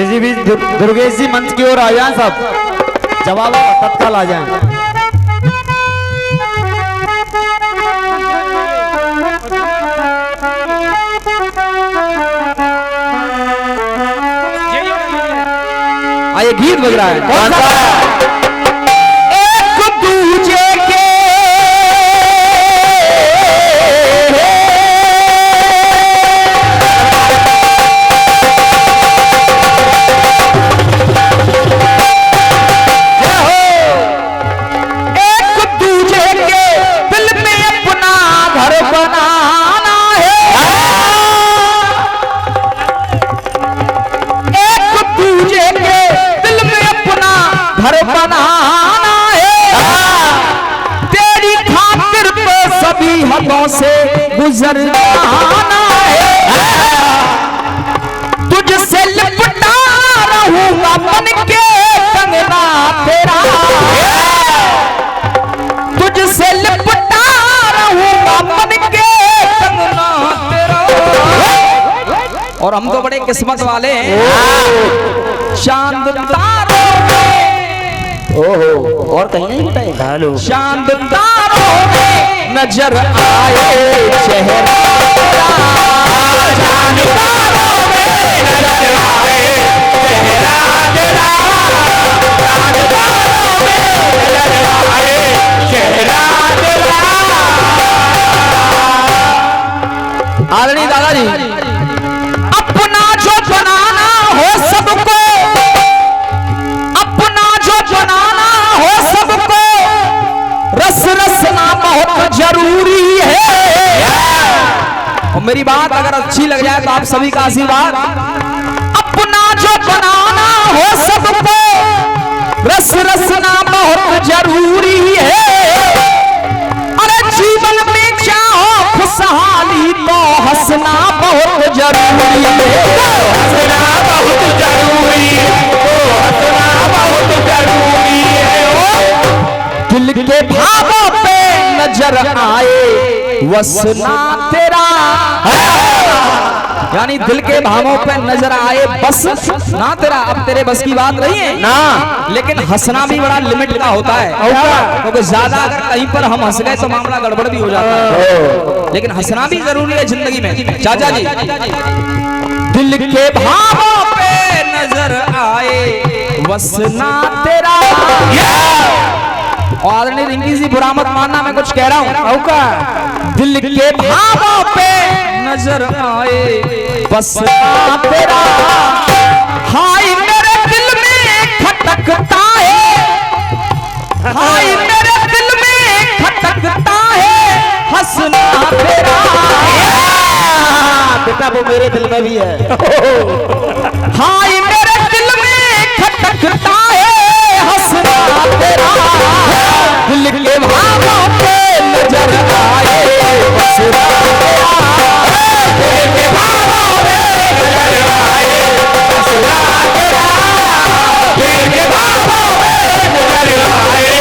जी भी दुर्गेश जी मंच की ओर आ जाएं, सब जवाब तत्काल आ जाएं। आइए गीत बज रहा है, कौन सा है? एक दूजे के से गुजरना है, तुझसे लिपटा रहूंगा मन के कंगना तेरा, तुझसे लिपटा रहूंगा मन के कंगना तेरा। और हम तो बड़े किस्मत वाले हैं, चांद तारों में, ओहो और कहीं नहीं बताए। हेलो चांद तारों में नजर आए चेहरा तेरा, चांद तारों में नजर आए चेहरा तेरा, चांद तारों में नजर आए चेहरा तेरा। आदरणीय दादाजी, अपना जो बनाना हो सबको, अपना जो बनाना हो सबको, रस रसना बहुत जरूरी है। और मेरी बात अगर अच्छी लग जाए तो आप सभी का आशीर्वाद। अपना जो बनाना हो सबको, रस रसना बहुत जरूरी है। अरे जीवन में चाहो खुशहाली तो हंसना बहुत जरूरी है, हंसना बहुत जरूरी है, हंसना बहुत जरूरी है। दिल के भावों पे नजर आए वसना तेरा, यानी दिल के भावों पे नजर आए बस ना तेरा। अब तेरे बस की बात नहीं है ना, लेकिन हंसना भी बड़ा लिमिट का होता है, क्योंकि ज्यादा अगर कहीं पर हम हंस गए तो मामला गड़बड़ भी हो जाता है, लेकिन हंसना भी जरूरी है जिंदगी में। चाचा जी, दिल के भावों पे नजर आए वसना तेरा। और आदरणीय रिंकी जी, बुरा मत मानना मैं कुछ कह रहा हूँ, दिल के भावों पे नजर आए बस तेरा। हाय मेरे दिल में खटकता है, हाय मेरे दिल में खटकता है हंसना तेरा। बेटा वो मेरे दिल में भी है। हाय मेरे दिल में खटकता है हंसना तेरा, दिल के भावों पे नजर आए हंसना तेरा, दिल के भावों पे नजर आए हंसना तेरा, दिल के भावों पे नजर आए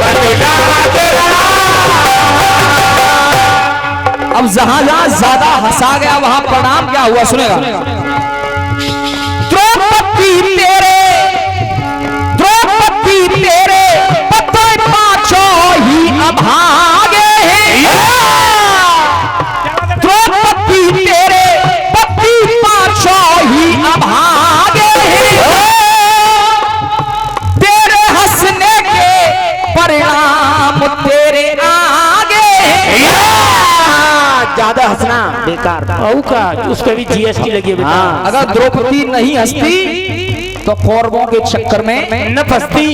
हंसना तेरा। अब जहां जहां ज्यादा हंसा गया वहां प्रणाम क्या हुआ सुनेगा। द्रौपदी तेरे, द्रौपदी तेरे पति पांचों ही अभागे हैं, द्रौपदी तेरे पति पांचों ही अभागे हैं, तेरे हंसने के परिणाम तेरे आगे हैं। ज्यादा हंसना बेकार का, उस पर भी जीएसटी लगी है। हाँ। अगर द्रौपदी नहीं हंसती तो कौरवों के चक्कर में न फंसती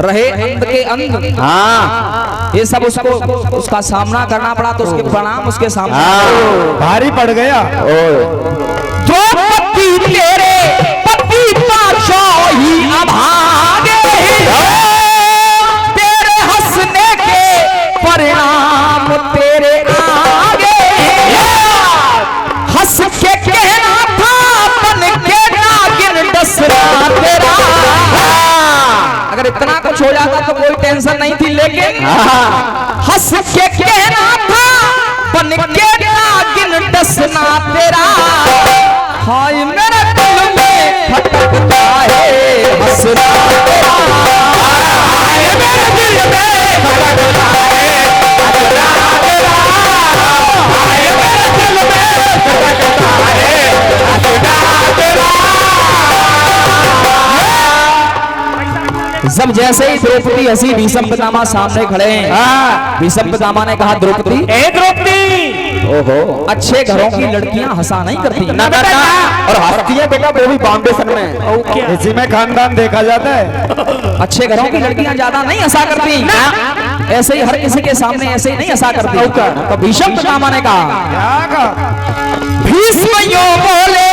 रहे अंध के अंग। हाँ, ये सब उसको उसका सामना करना पड़ा तो उसके परिणाम उसके सामने भारी पड़ गया। द्रौपदी तेरे पति पांचों ही अभागे हैं, तेरे हंसने के परिणाम तेरे आगे हैं। हंस के कहना था बन के नागिन डसरा तेरा। अगर इतना कुछ कुछ हो जाता तो कोई टेंशन नहीं थी, लेकिन हंस के कहना था बन के नागिन डसना तेरा। हाय मेरे दिल में खटकता है हंसना तेरा, हाय मेरे दिल में खटकता है हंसना तेरा, हाय मेरे दिल में खटकता है हंसना तेरा। जब जैसे ही द्रौपदी हंसी, भीष्म पितामह सामने खड़े हैं। भीष्म पितामह ने कहा, द्रौपदी, ए द्रौपदी, ओहो, अच्छे घरों की लड़कियां हंसा नहीं करती ना बेटा, और हंसती है बेटा वो भी फाउंडेशन में, इसी में खानदान देखा जाता है। अच्छे घरों की लड़कियां ज्यादा नहीं हंसा करती, ऐसे ही हर किसी के सामने ऐसे ही नहीं हंसा करती। तो भीष्म पितामह ने कहा, भीष्म यों बोले,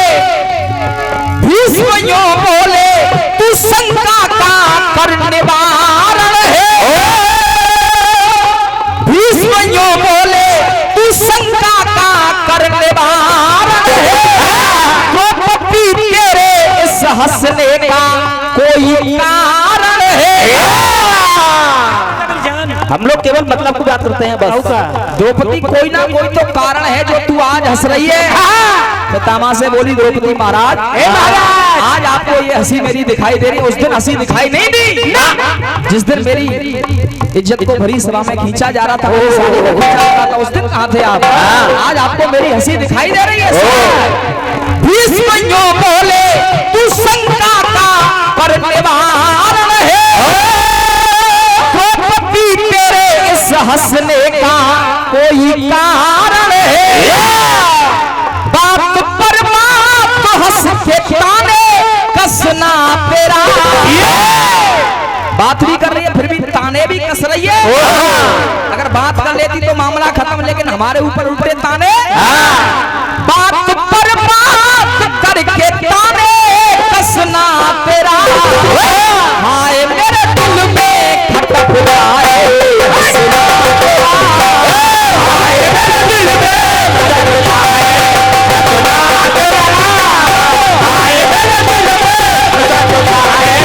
भीष्म यों बोले, तू शंका का करने वारण है। भीष्म यों बोले, तू शंका का करने वारण है। द्रौपदी तेरे इस हंसने का कोई कारण है। हम लोग केवल मतलब की बात करते हैं बस। द्रौपदी कोई ना कोई तो कारण है जो तू आज हंस रही है। पितामह से बोली द्रौपदी, महाराज, आज आपको ये हंसी मेरी दिखाई दे रही है, उस दिन हंसी दिखाई नहीं दी जिस दिन मेरी इज्जत को भरी सभा में खींचा जा रहा था, उस दिन कहाँ थे आप? आज आपको मेरी हंसी दिखाई दे रही है। भीष्म यों बोले, तू शंका का करने वारण है। द्रौपदी तेरे इस हंसने का कोई कारण है। बात पर बात हंस के ताने कसना तेरा। बात भी कर रही है फिर भी ताने भी कस रही है। अगर बात कर लेती तो मामला खत्म, लेकिन हमारे ऊपर उल्टे ताने। बात पर बात करके ताने कसना तेरा। हाय मेरे दिल में खटक रहा है हंसना तेरा। हाय मेरे दिल में खटक रहा है हंसना तेरा। हाय मेरे दिल में खटक रहा है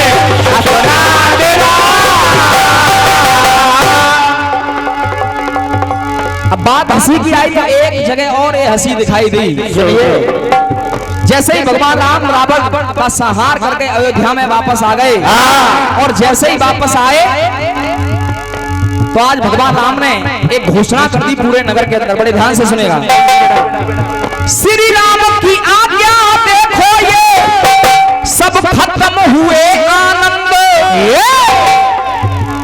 हंसना तेरा। अब बात हंसी की आई तो एक जगह और ये हंसी दिखाई दी। जैसे ही भगवान राम रावण का संहार करके अयोध्या में वापस आ गए, और जैसे ही वापस आए तो आज भगवान राम ने एक घोषणा कर दी पूरे नगर के अंदर। बड़े ध्यान से सुनेगा। श्री राम की आज्ञा देखो, ये सब खत्म हुए आनंद।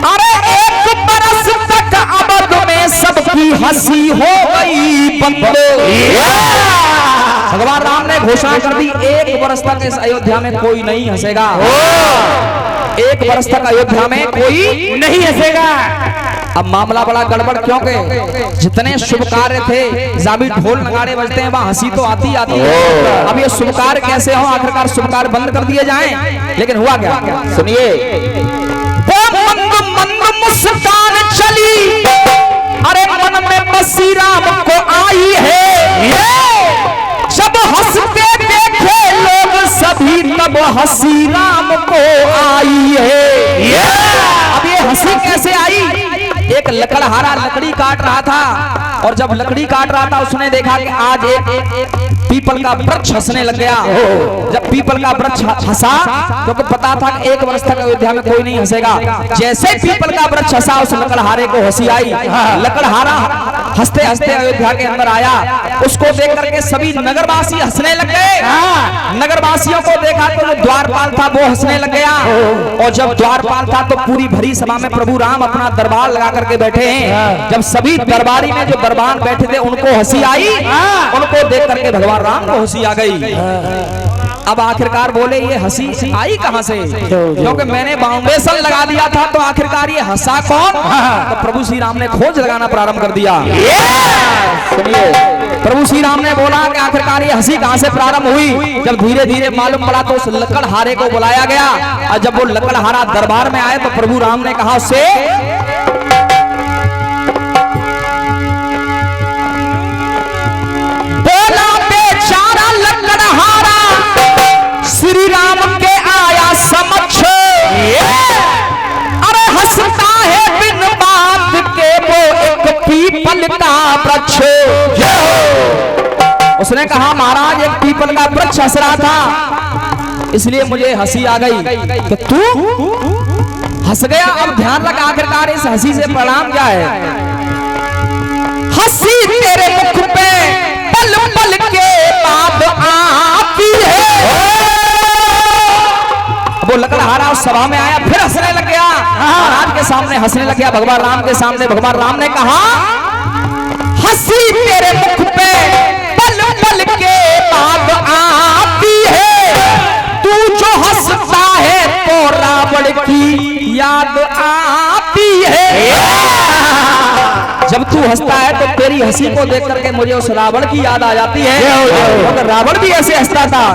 अरे एक बरस तक अवध में सबकी हंसी हो गई बंद। भगवान राम ने घोषणा कर दी, एक वर्ष तक इस अयोध्या में कोई नहीं हंसेगा। एक वर्ष तक अयोध्या में कोई नहीं हंसेगा। अब मामला बड़ा गड़बड़, क्योंकि जितने शुभ कार्य थे, जहाँ भी ढोल नगाड़े बजते हैं वहाँ हंसी तो आती आती है। अब ये शुभ कार्य कैसे हो? आखिरकार शुभ कार्य बंद कर दिए जाएं, लेकिन हुआ क्या? सुनिए। वो मंद मंद मुस्कान चली, अरे मन में बसी राम को आई है। जब हंसते देखे लोग सभी, तब हंसी राम को आई है। अब ये हंसी कैसे आई? एक लकड़हारा लकड़ी काट रहा था, और जब लकड़ी काट रहा था उसने देखा कि आज एक पीपल का वृक्ष हंसने लग गया। जब पीपल का वृक्ष हंसा, क्योंकि पता था कि एक वर्ष तक अयोध्या में कोई नहीं हंसेगा। जैसे पीपल का वृक्ष हंसा, उस लकड़हारे को हंसी आई। लकड़हारा हंसते हंसते अयोध्या के अंदर आया। उसको देख करके सभी नगरवासी हंसने लग गए। नगरवासियों को देखा तो जो द्वारपाल था वो हंसने लग गया, और जब द्वारपाल था तो पूरी भरी सभा में प्रभु राम अपना दरबार लगा करके बैठे हैं। जब सभी दरबारी में जो दरबार बैठे थे उनको हंसी आई, उनको देख करके भगवान राम को हंसी आ गई। अब आखिरकार बोले ये हंसी आई कहां से? क्योंकि मैंने बाउंडेशन लगा दिया था, तो आखिरकार ये हंसा कौन? तो प्रभु श्री राम ने खोज लगाना प्रारंभ कर दिया। सुनिए, प्रभु श्री राम ने बोला कि आखिरकार ये हंसी कहां से प्रारंभ हुई। जब धीरे धीरे मालूम पड़ा तो उस लकड़हारे को बुलाया गया, और जब वो लकड़हारा दरबार में आए तो प्रभु राम ने कहा उससे, बोला बेचारा लकड़हारा श्री राम के आया समक्ष, अरे पीपल का वृक्ष। उसने कहा महाराज एक पीपल का वृक्ष हंस रहा था, इसलिए मुझे हंसी आ गई। तो तू हंस गया। अब ध्यान रख, आखिरकार इस हंसी से परिणाम क्या है? हंसी तेरे मुख पे पल पल के बाद आती है। वो लकड़हारा उस सभा में आया, फिर हंसने लग गया, महाराज के सामने हंसने लग गया, भगवान राम के सामने। भगवान राम ने कहा हंसी तेरे मुख पे पल पल के बाद आती है, तू जो हंसता है तो रावण की याद आती है। जब तू हंसता है तो तेरी हंसी को देख करके मुझे उस रावण की याद आ जाती है, अगर रावण भी ऐसे हंसता था।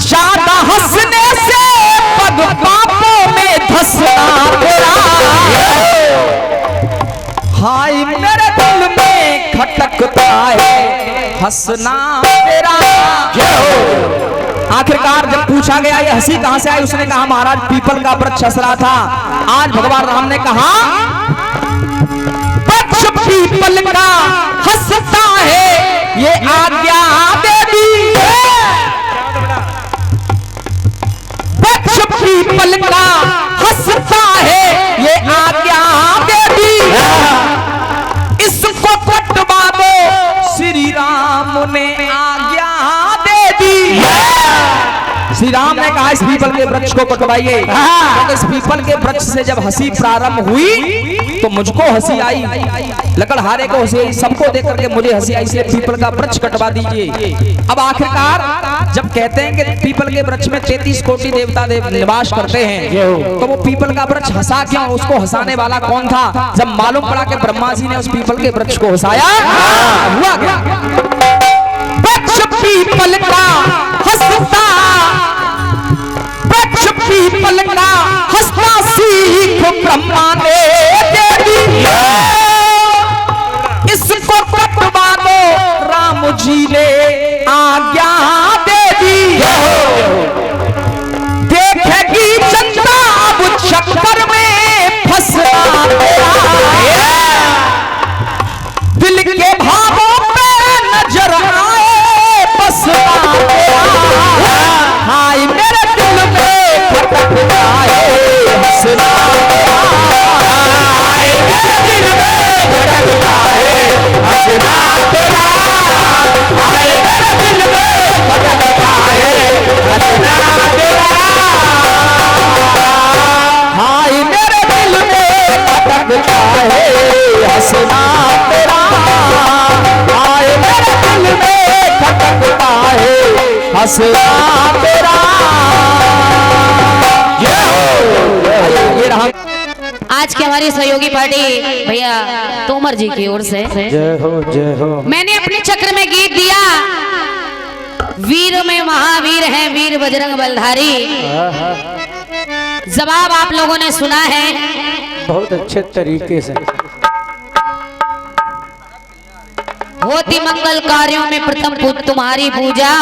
ज्यादा हंसने से पग पापों में धंसना तेरा, हाय मेरे दिल में खटकता है हंसना तेरा। आखिरकार जब पूछा गया ये हंसी कहां से आई, उसने कहा महाराज पीपल का वृक्ष हंस रहा था। आज भगवान राम ने कहा वृक्ष पीपल का हंसता है, ये आज्ञा दे दी। वृक्ष पीपल का हंसता है, ये आज्ञा दे दी। इसको कटवा दो, श्री राम ने आज्ञा दे दी। श्री राम ने कहा इस पीपल के वृक्ष को कटवाइए। तो इस पीपल के वृक्ष से जब हंसी प्रारंभ हुई तो मुझको हंसी आई, लकड़हारे को हंसी आई, सबको देख करके मुझे हंसी आई, इसलिए पीपल का वृक्ष कटवा दीजिए। अब आखिरकार जब कहते हैं कि पीपल के वृक्ष में 33 कोटि देवता निवास करते हैं, तो वो पीपल का वृक्ष हंसा क्यों, उसको हंसाने वाला कौन था? जब मालूम पड़ा कि ब्रह्मा जी ने उस पीपल के वृक्ष को हंसाया, हुआ क्या? वृक्ष पीपल का हंसता, वृक्ष पीपल का हंसता सीख ब्रह्मा ने दे दी। इसको कटवा दो, राम जी ने आज्ञा दे दी। देखेगी जनता अब चक्कर में फंसना तेरा, दिल के भावों पे नजर आए बसना तेरा। हाय मेरे दिल में खटकता है हंसना तेरा, हाय मेरे दिल में खटकता है हंसना तेरा, हाय मेरे दिल में खटकता है हंसना तेरा, हाय मेरे दिल में खटकता है हंसना तेरा, हाय मेरे दिल में खटकता है हंसना तेरा। ये रहा आज की हमारी सहयोगी पार्टी भैया तोमर जी की ओर से जय हो जय हो। मैंने अपने चक्र में गीत दिया, वीर में महावीर हैं वीर बजरंग बलधारी। जवाब आप लोगों ने सुना है बहुत अच्छे तरीके से। होती मंगल कार्यों में प्रथम तुम्हारी पूजा,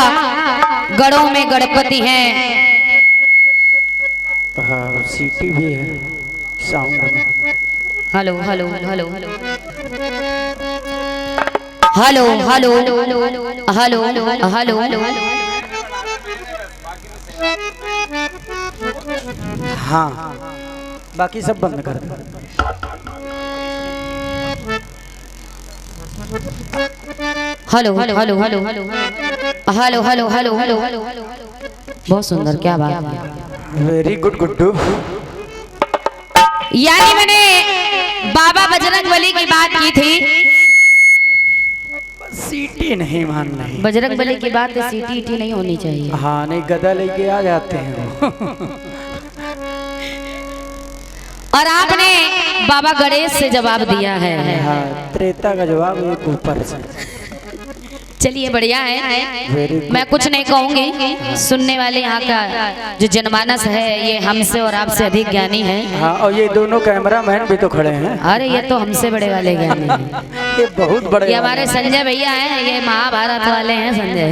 गढ़ों में गणपति हैं। हाँ सीटी भी है साउंड में। Hello hello hello hello hello hello hello. हाँ बाकी सब बंद कर दो। Hello hello hello hello hello hello hello hello hello. बहुत सुंदर, क्या बात है, वेरी गुड गुड्डू। यानी मैंने बाबा बजरंग बली की बात की थी, सीटी नहीं मान नहीं। बजरंग बली की बात है, सीटी ईटी नहीं होनी चाहिए। हाँ नहीं गदा लेके आ जाते हैं वो। और आपने बाबा गणेश से जवाब दिया है। हाँ त्रेता का जवाब एक ऊपर से। चलिए बढ़िया है, वेरी गुड। मैं कुछ नहीं कहूंगी। सुनने वाले यहाँ का जो जनमानस है ये हमसे और आपसे अधिक ज्ञानी है। हाँ और ये दोनों कैमरामैन भी तो खड़े हैं। अरे ये तो हमसे बड़े वाले ज्ञानी हैं। ये बहुत बड़े ये हमारे संजय भैया हैं, ये महाभारत वाले हैं संजय,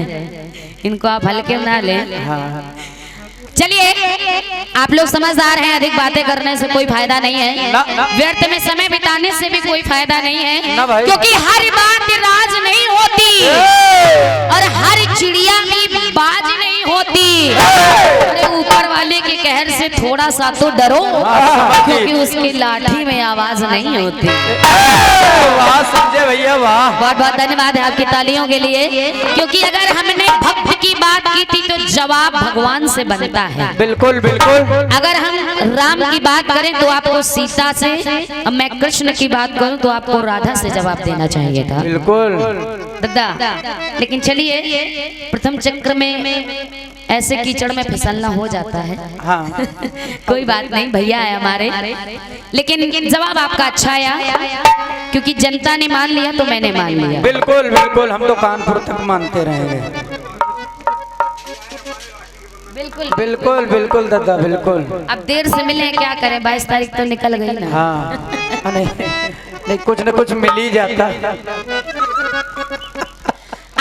इनको आप हल्के ना लें। हाँ चलिए आप लोग समझदार हैं, अधिक बातें करने से कोई फायदा नहीं है, व्यर्थ में समय बिताने से भी कोई फायदा नहीं है, क्योंकि हर बात राज नहीं होती और हर चिड़िया भी बाज नहीं होती। अरे ऊपर वाले के कहर से थोड़ा सा तो डरो, क्योंकि उसकी लाठी में आवाज नहीं होती। वाह समझे भैया वाह। बहुत बहुत धन्यवाद है आपकी तालियों के लिए, क्योंकि अगर हमने भक्त की बात की थी तो जवाब भगवान से बनता है। बिल्कुल बिल्कुल। अगर हम राम की बात करें तो आपको सीता से, अब मैं कृष्ण की बात करूं तो आपको राधा से जवाब देना चाहिए था। बिल्कुल दादा, लेकिन चलिए प्रथम चक्र में ऐसे कीचड़ में फिसलना हो जाता है। हाँ। कोई बात नहीं, भैया है हमारे, लेकिन जवाब आपका अच्छा आया, क्योंकि जनता ने मान लिया तो मैंने मान लिया। बिल्कुल बिल्कुल, हम तो कानपुर तक मानते रहेंगे। बिल्कुल बिल्कुल बिल्कुल दादा बिल्कुल। अब देर से मिले क्या करें, 22 तारीख तो निकल गई ना। हाँ नहीं कुछ न कुछ मिल ही जाता।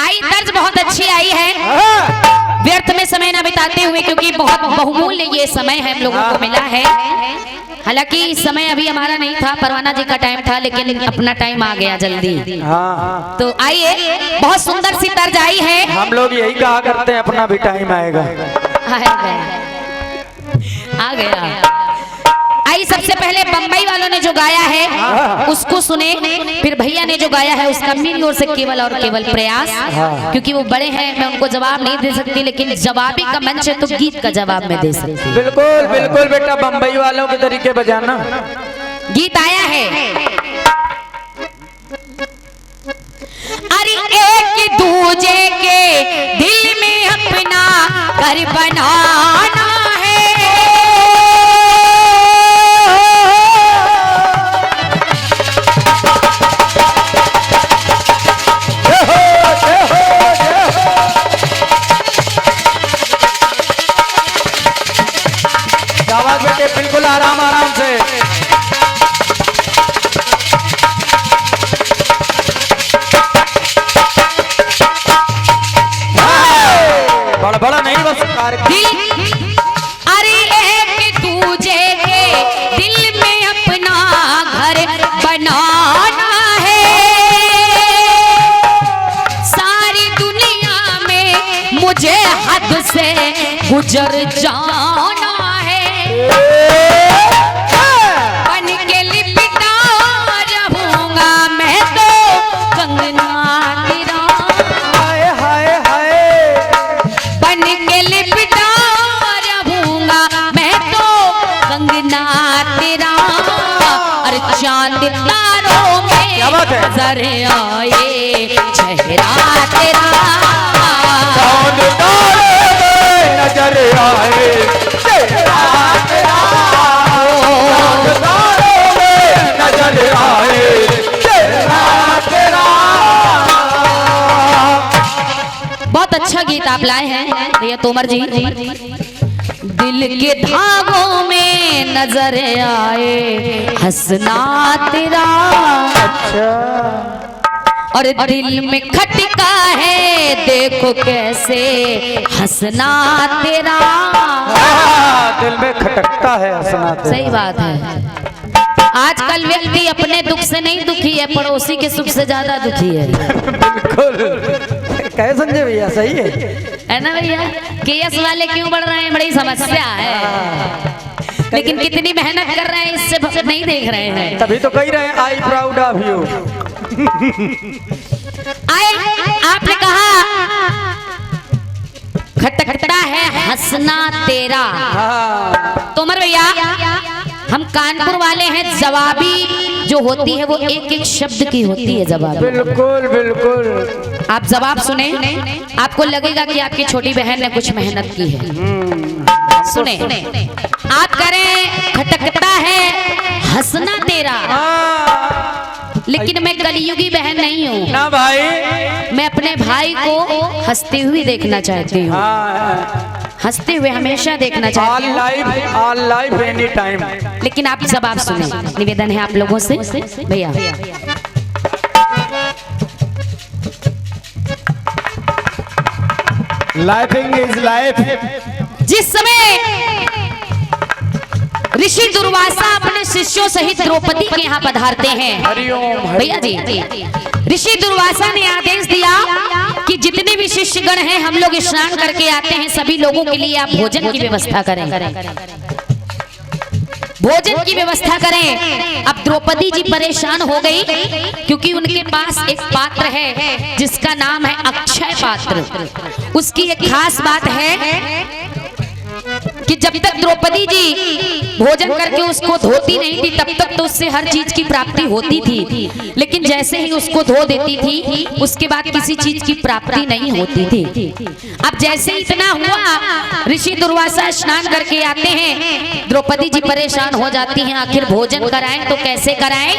आई तर्ज बहुत अच्छी आई है, व्यर्थ में समय न बिताते हुए, क्योंकि बहुत बहुमूल्य ये समय है हम लोगों को मिला है। हालांकि समय अभी हमारा नहीं था, परवाना जी का टाइम था, लेकिन अपना टाइम आ गया जल्दी। हाँ। तो आइए, बहुत सुंदर सी तर्ज आई है। हम लोग यही कहा करते हैं अपना भी टाइम आएगा। आ गया। आई सबसे पहले बम्बई वालों ने जो गाया है उसको सुने, फिर भैया ने जो गाया है उसका मेरी ओर से केवल और केवल प्रयास, क्योंकि वो बड़े हैं, मैं उनको जवाब नहीं दे सकती, लेकिन जवाबी का मंच है तो गीत का जवाब मैं दे सकती हूँ। बिल्कुल बिल्कुल बेटा, बम्बई वालों के तरीके बजाना। गीत आया है, अरे एक दूजे के दिल में अपना घर बनाना है, आवाज बेटे बिल्कुल आराम आराम से। बड़ा नहीं बस अरे एक दूजे के दिल में अपना घर बनाना है, सारी दुनिया में मुझे हद से गुजर जाना है, बन के लिपटा रहूंगा मैं तो कंगना तेरा, हाय हाय हाय, बन के लिपटा रहूंगा मैं तो कंगना तेरा, और चांद तारों में नजर आए चेहरा तेरा, चांद तारों में नजर आए चेहरा तेरा, चांद तारों में नजर आए चेहरा तेरा। बहुत अच्छा गीत आप लाए हैं भैया तोमर जी। दिल के धागों में नजर आए हंसना तेरा, और दिल में खटका है देखो कैसे हंसना तेरा, दिल में खटकता है हंसना तेरा। सही बात है। आजकल व्यक्ति अपने दुख से नहीं दुखी है, पड़ोसी के सुख से ज्यादा दुखी है। बिल्कुल कहे संजय भैया, सही है ना भैया? केएस वाले क्यों बढ़ रहे हैं, बड़ी समस्या है, लेकिन कितनी मेहनत कर रहे हैं इससे नहीं देख रहे हैं। तभी तो कह रहे हैं आई प्राउड ऑफ यू। आपने कहा खटखटा है हंसना तेरा, तोमर भैया हम कानपुर वाले हैं, जवाबी जो होती है वो एक एक शब्द की होती है जवाब। बिल्कुल बिल्कुल। आप जवाब सुने, आपको लगेगा कि आपकी छोटी बहन ने कुछ मेहनत की है। सुने, आप करें खटखटा है हंसना तेरा, लेकिन मैं कलयुगी बहन नहीं हूँ ना भाई, मैं अपने भाई को हंसते हुए देखना चाहती हूँ, हंसते हुए हमेशा देखना चाहती हूँ, ऑल लाइफ एनी टाइम। लेकिन आप जवाब सुने, निवेदन है आप लोगों से भैया। लाइफिंग इज लाइफ। जिस समय ऋषि दुर्वासा अपने शिष्यों सहित द्रौपदी के यहाँ पधारते हैं, भैया जी, ऋषि दुर्वासा ने आदेश दिया कि जितने भी शिष्यगण हैं हम लोग स्नान करके आते हैं, सभी लोगों के लिए आप भोजन की व्यवस्था करें, भोजन की व्यवस्था करें। अब द्रौपदी जी परेशान हो गई क्योंकि उनके पास एक पात्र है जिसका नाम है अक्षय पात्र। उसकी एक खास बात है कि जब तक द्रौपदी जी भोजन करके उसको धोती नहीं थी तब तक तो उससे हर चीज की प्राप्ति होती थी, लेकिन जैसे ही उसको धो देती थी उसके बाद किसी चीज की प्राप्ति नहीं होती थी। अब जैसे इतना हुआ, ऋषि दुर्वासा स्नान करके आते हैं, द्रौपदी जी परेशान हो जाती हैं, आखिर भोजन कराएं तो कैसे कराएं,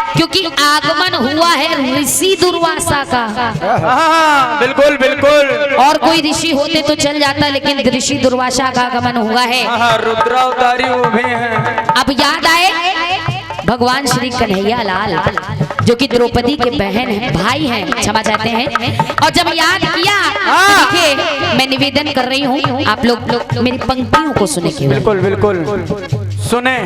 क्योंकि आगमन हुआ है ऋषि दुर्वासा का। बिल्कुल बिल्कुल। और कोई ऋषि होते तो चल जाता, लेकिन ऋषि दुर्वासा का आगमन हुआ है। रुद्रावतारी उभे हैं। अब याद आए भगवान श्री कन्हैया लाल जो कि द्रौपदी के बहन हैं, भाई हैं, क्षमा चाहते हैं। और जब याद किया, देखिए मैं निवेदन कर रही हूँ आप लोग मेरी पंक्तियों को सुने केवल। बिल्कुल बिल्कुल सुने।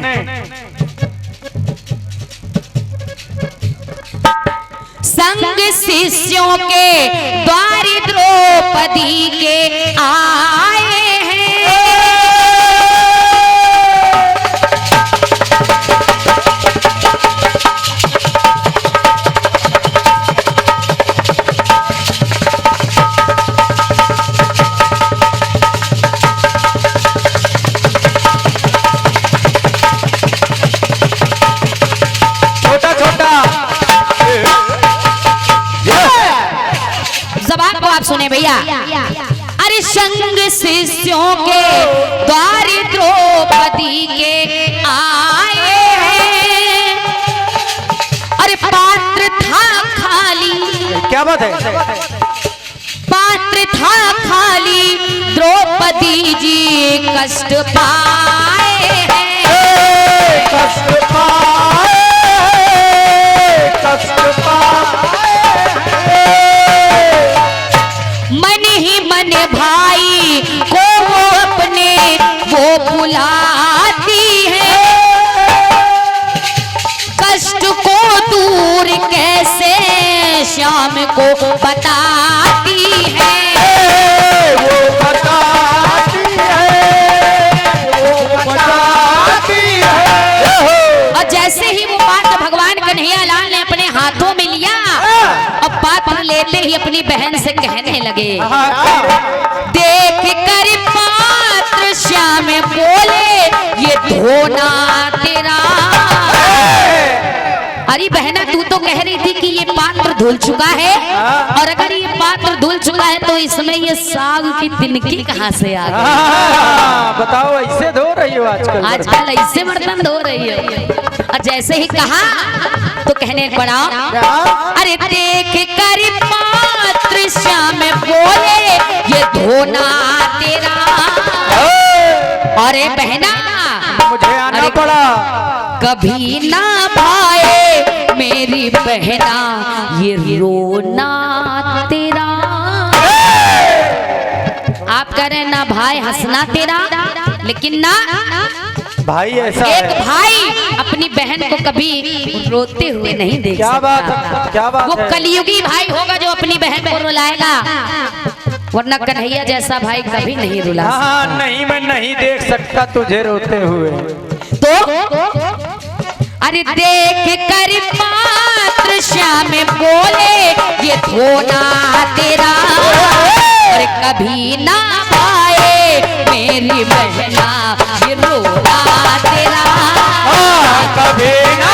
संग शिष्यों के द्वारी द्रौपदी के आए हैं, आप सुने भैया। अरे संग शिष्यों के द्वारी द्रौपदी के आए हैं, अरे पात्र था खाली, क्या बात है, पात्र था खाली, द्रौपदी जी कष्ट पाए हैं, कष्ट पाए, कष्ट पाए। मन ही मन भाई को वो अपने वो बुलाती है, कष्ट को दूर कैसे श्याम को बताती है, वो बताती है, वो बताती है। और जैसे ही वो पात्र भगवान कन्हैया लाल ने अपने हाथों में लिया, अब पात्र लेते ही अपनी बहन से कहने लगे, देख कर पात्र श्याम बोले ये धोना तेरा। अरे बहना तू तो कह रही थी कि ये पात्र धुल चुका है, और अगर ये पात्र धुल चुका है तो इसमें ये साग की तिनकी कहाँ से आ गई? बताओ, ऐसे धो रही हो आजकल? आजकल ऐसे बर्तन धो रही हो। और जैसे ही कहा तो कहने पड़ा, अरे देख कर पात्र श्याम बोले ये धोना तेरा। अरे बहना मुझे आना पड़ा, कभी ना भाए मेरी बहना ये रोना तेरा। आप कह रहे ना भाई हंसना तेरा, लेकिन ना भाई ऐसा एक है। भाई अपनी बहन को कभी रोते हुए नहीं देख क्या सकता। बात है, क्या बात वो है। कलयुगी भाई होगा जो अपनी बहन को रुलाएगा, वरना कन्हैया जैसा भाई कभी नहीं रुला सकता। हाँ, नहीं मैं नहीं देख सकता तुझे रोते हुए। तो अरे देख कर पात्र श्याम बोले ये धोना तेरा, अरे कभी ना पाए मेरी बहना ये रोना तेरा, कभी ना